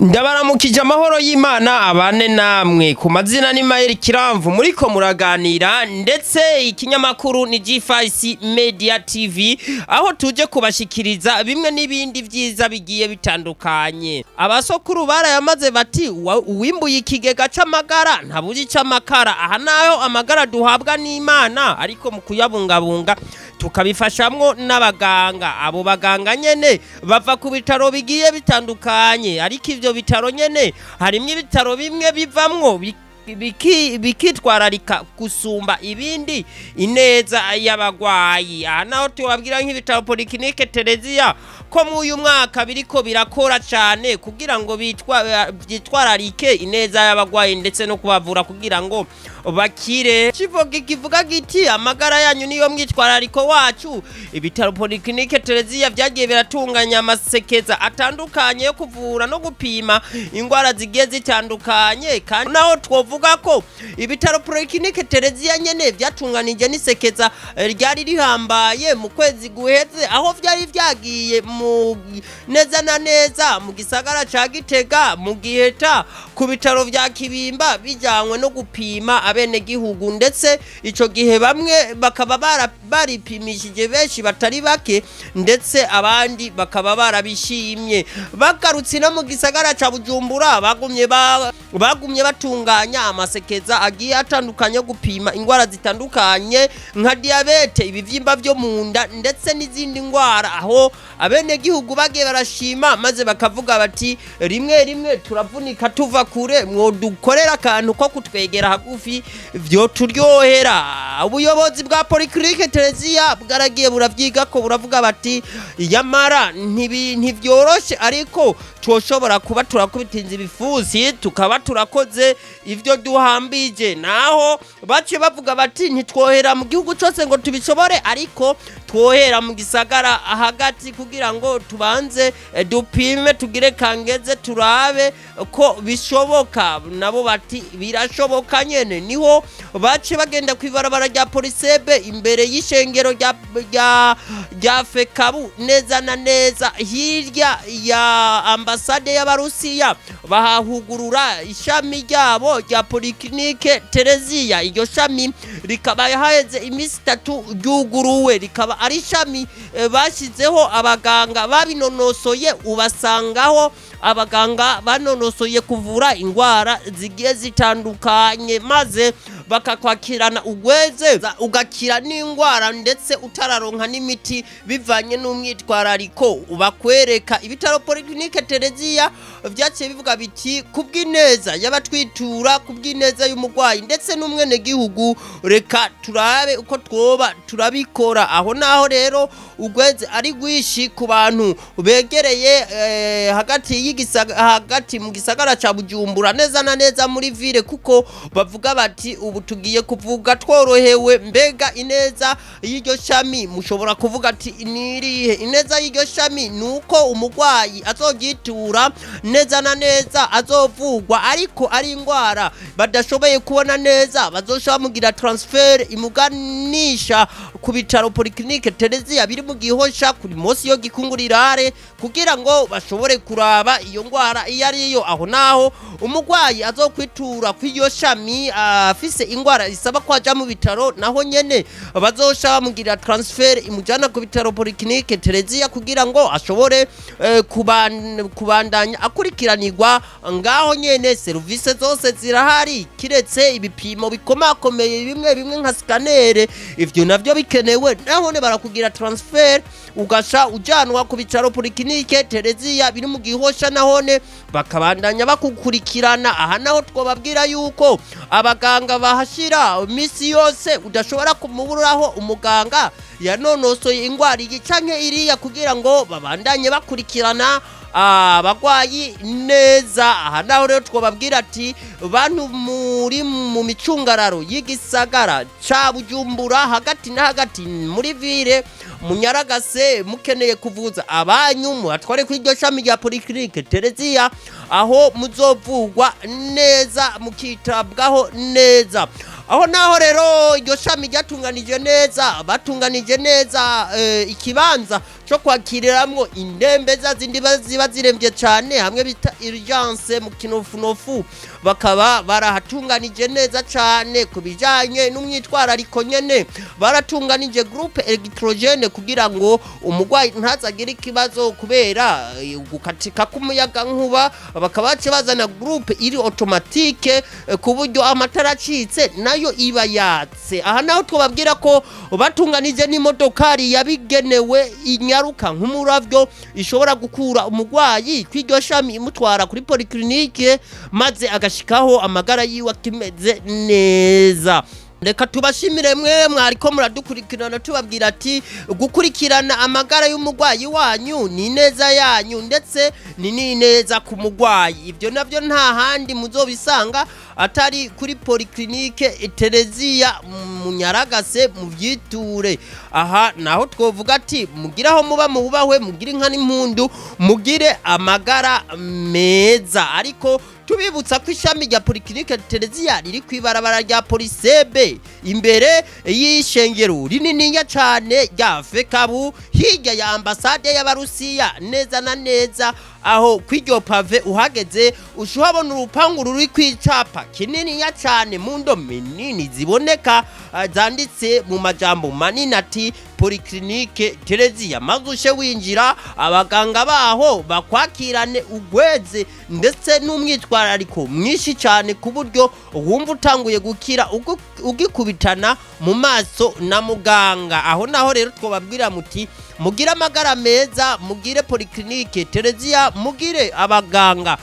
Ndabaramukije amahoro y'Imana abane namwe ku mazina ni Mael Kiramvu muriko muraganira ndetse ikinyamakuru ni G5 Media TV aho tuje kubashikiriza bimwe n'ibindi vyiza bigiye bitandukanye. Abasokuru barayamaze bati uwimbuye ikigega c'amagara ntabuji c'amakara, aha naho amagara duhabwa n'Imana ariko mu kuyabungabunga tukabifashamwo n'abaganga. Abo baganga nyene bava ku bitaro bigiye bitandukanye, ariko ivyo bitaro nyene harimwo ibitaro bimwe bivamwo bikitwararika gusumba ibindi ineza y'abagwayi. Aha naho tubabwira nk'ibitaro Polyclinic Tereziya ko mu uyu mwaka biriko birakora cyane kugira ngo byitwararike ineza y'abagwayi ndetse no kubavura kugira ngo bakire. Kivuga giti amagara yanyu niyo mwitwarariko wacu. Ibitaro Polyclinic Tereziya byagiye biratunganya amasekeza atandukanye yo kuvura no gupima ingwara zigiye zitandukanye, kandi naho twovuga ko ibitaro Polyclinic Tereziya nyene byatunganije n'isekeza ryari rihambaye mu kwezi guheze, aho byari vyagiye mu neza na neza mu gisagara ca Gitega mu Giheta ku bitaro vya Kibimba bijanywe no gupima abene gihugu, ndetse ico gihe bamwe bakaba baripimishije benshi batari bake ndetse abandi bakaba barabishimye. Bagarutse no mu gisagara ca Bujumbura bagumye batunganya amasekeza agiye atandukanye gupima ingwara zitandukanye nka diabete, ibivyimba byo munda ndetse n'izindi ngwara, aho abene gihugu bagiye barashima maze bakavuga bati rimwe turavunika tuva kure, mwodukorera akantu ko kutwegera hagufi vyo turyohera. Ubuyobozi bwa Polyclinic Tereziya bwaragiye buravyiga ko buravuga bati yamara ntivyoroshe ariko twoshobora kuba turakubitinza ibifusi tukaba turakoze ivyo duhambije. Naho bace bavuga bati ntitwohera mu gihugu cyose ngo tubishobore, ariko twohera mu gisagara Hagati kugira ngo tubanze dupime tugire kangeze turabe ko bishoboka. Nabo bati birashoboka nyene. Niho bace bagenda kwibarabara rya Polisebe imbere y'ishengero rya Fekabu neza na neza hirya ya ambasade y'Abarusiya, bahahugurura ishami ryabo rya Polyclinic Tereziya. Iryo shami rikaba yaheze imisi 3 Yuguruye, rikaba ari shami bashizeho abaganga babinonosoye. Ubasangaho abaganga banonosoye kuvura ingwara zigiye zitandukanye, maze bakakwakirana ugweze ugakira n'ingwara ndetse utararonka n'imiti bivanye n'umwitwarariko ubakwereka. Ibitaro Polyclinic Tereziya vyaciye bivuga biti kubw'ineza y'abatwitura, kubw'ineza y'umugwayi ndetse n'umwene gihugu, reka turabe uko twoba turabikora. Aho naho rero ugweze ari gwishi ku bantu begereye hagati mu gisagara ca Bujumbura neza na neza muri ville, kuko bavuga bati ubu tugiye kuvuga tworohewe. Mbega ineza y'iryo shami mushobora kuvuga ati nirihe? Ineza y'iryo shami nuko umugwayi azogitura neza na neza azovugwa, ariko ari ingwara badashoboye kubona neza bazosha mugira transfer imuganisha ku bitaro Polyclinic Tereziya biri mu Gihosha kuri Mosi yo Gikungurirare kugira ngo bashobore kuraba iyo ngwara iyo ariyo. Aho naho umugwayi azokwitura kw'iryo shami afise ingwara isaba kwaja mu bitaro, naho nyene bazosha bamugira transfer imujana ku bitaro Polyclinic Tereziya kugira ngo ashobore kubandanya akurikiranirwa ngaho nyene. Service zose zirahari kiretse ibipimo bikomakomeye bimwe nka scanner, ivyo navyo bikenewe naho ne barakugira transfer ugasha ujanwa ku bitaro Polyclinic Tereziya biri mu Gihosha, nahone bakabandanya bakukurikirana. Aha naho twobabwira yuko abaganga bahashira misi yose udashobora kumuburaho umuganga yanonosoye ingwara iyi canke iriya kugira ngo babandanye bakurikirana abagwayi neza. Aha naho rero twobabwira ati bantu muri mu micungararo y'igisagara ca Bujumbura hagati na hagati muri ville munyaragase mukeneye kuvuza abanyu muhatware kw'iryo shami rya Polyclinic Tereziya, aho muzovugwa neza mukitabwaho neza. aho naho rero iryo shami ryatunganije neza batunganije neza ikibanza cyo kwakiriramwo indembe za zindi ziba ziremvye cyane hamwe bita urgence mu kinofunofu bakaba barahatunganije neza cyane kubijanye n'umwitwarariko nyene baratunganije groupe electrogene kugira ngo umugwayi ntazagire ikibazo kubera gukatika kumuyaga nkuba bakaba bazana groupe iri automatique ku buryo amatara acitse nayo iba yatse aha naho twababwira ko batunganije n'imodokari yabigenewe inyaruka nk'umuravyo ishobora gukura umugwayi kw'iryo shami imutwara kuri Polyclinic maze agashikaho amagara yiwe akimeze neza. Reka tubashimire mwe mwariko muradukurikirana tubabwira ati gukurikirana amagara y'umugwayi wanyu ni neza yanyu ndetse ni neza ku mugwayi. Ibyo navyo nta handi muzobisanga atari kuri Polyclinic Tereziya munyaragase mu byiture. Aha naho twovuga ati mugiraho muba mubahwe mugire inka n'impundu mugire amagara meza. Ariko tubibutsa ko ishami rya Polyclinic Tereziya riri kwibarabara rya Polisebe imbere y'ishengero rinininya cyane rya Fekabu hirya ya ambasade y'Abarusiya neza na neza aho kw'iryo pave uhageze ushuhabona urupangu ruri kwicapa kinininya cyane mu ndome nini ziboneka zanditse mu majambo manini ati Polyclinic Tereziya mazushe winjira abaganga baho bakwakirane ugweze ndetse n'umwitwarariko mwinshi cyane ku buryo wumva utanguye gukira ugikubitana mu maso na muganga. Aho naho rero twababwira muti mugire amagara meza mugire Polyclinic Tereziya mugire abaganga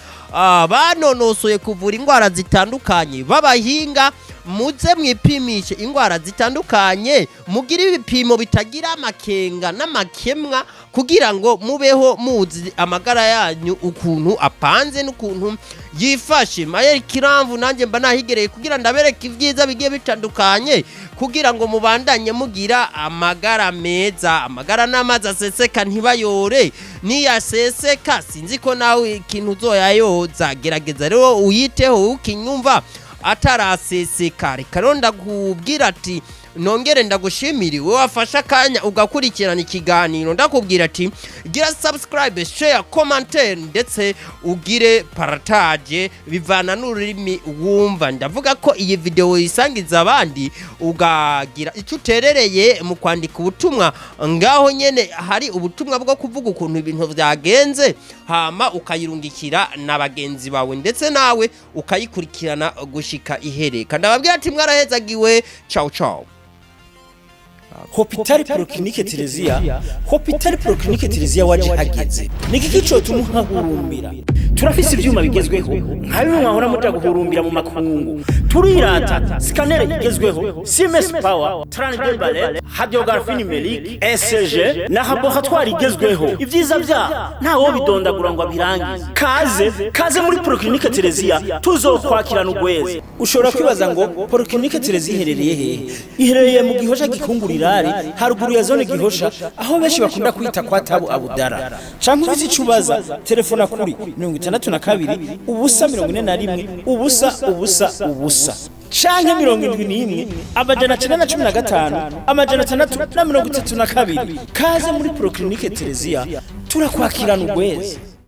banonosoye kuvura indwara zitandukanye babahinga muze mwipimishe indwara zitandukanye mugire ibipimo bitagira amakenga n'amakemwa kugira ngo mubeho muzi amagara yanyu ukuntu apanze n'ukuntu yifashe. Mayeri Kiramvu nanjye mba nahigereye kugira ndabereke ibyiza bigiye bitandukanye kugira ngo mubandanye mugira amagara meza. Amagara n'amazi aseseka ntibayore niyaseseka sinzi ko nawe ikintu uzoyayoza gerageza rero uyiteho ukinyumva ataraseseka. Reka rero ndakubwira ati nongere ndagushimire wowe wafasha kanya ugakurikirana ikiganiro ndakubwira ati gira subscribe share commentaire ndetse ugire partage bivana n'ururimi wumva. Ndavuga ko iyi video isangiza abandi ugagira icyo uterereye mu kwandika ubutumwa ngaho nyene hari ubutumwa bwo kuvuga ukuntu ibintu byagenze hama ukayirungikira n'abagenzi bawe ndetse nawe ukayikurikirana gushika ihereka. Ndababwira ati mwarahezagiwe ciao ciao. Hopital Polyclinic Tereziya Hopital Polyclinic Tereziya waje hageze niki kico tumuhahurumbira turafise ivyuma bigezweho nka bimwe mwahora muja guhurumbira mu makungu turirata scanner igezweho CMS power transdebale radiography numérique ECG na laboratoire igezweho ivyiza vya ntawo bidondagura ngo abirangize kaze muri Polyclinic Tereziya tuzokwakirana ugweze. Ushobora kwibaza ngo Polyclinic Tereziya iherereye he? Iherereye mu Gihosha Gikungurira haruguru ya zone Gihosha aho benshi bakunda kwita kwa Tabu Abudara. Canke ufite icubaza telefona kuri 62 ubusa 41 ubusa canke 71 amajana 915 amajana 632. Kaze muri Polyclinic Tereziya turakwakirana ugweze.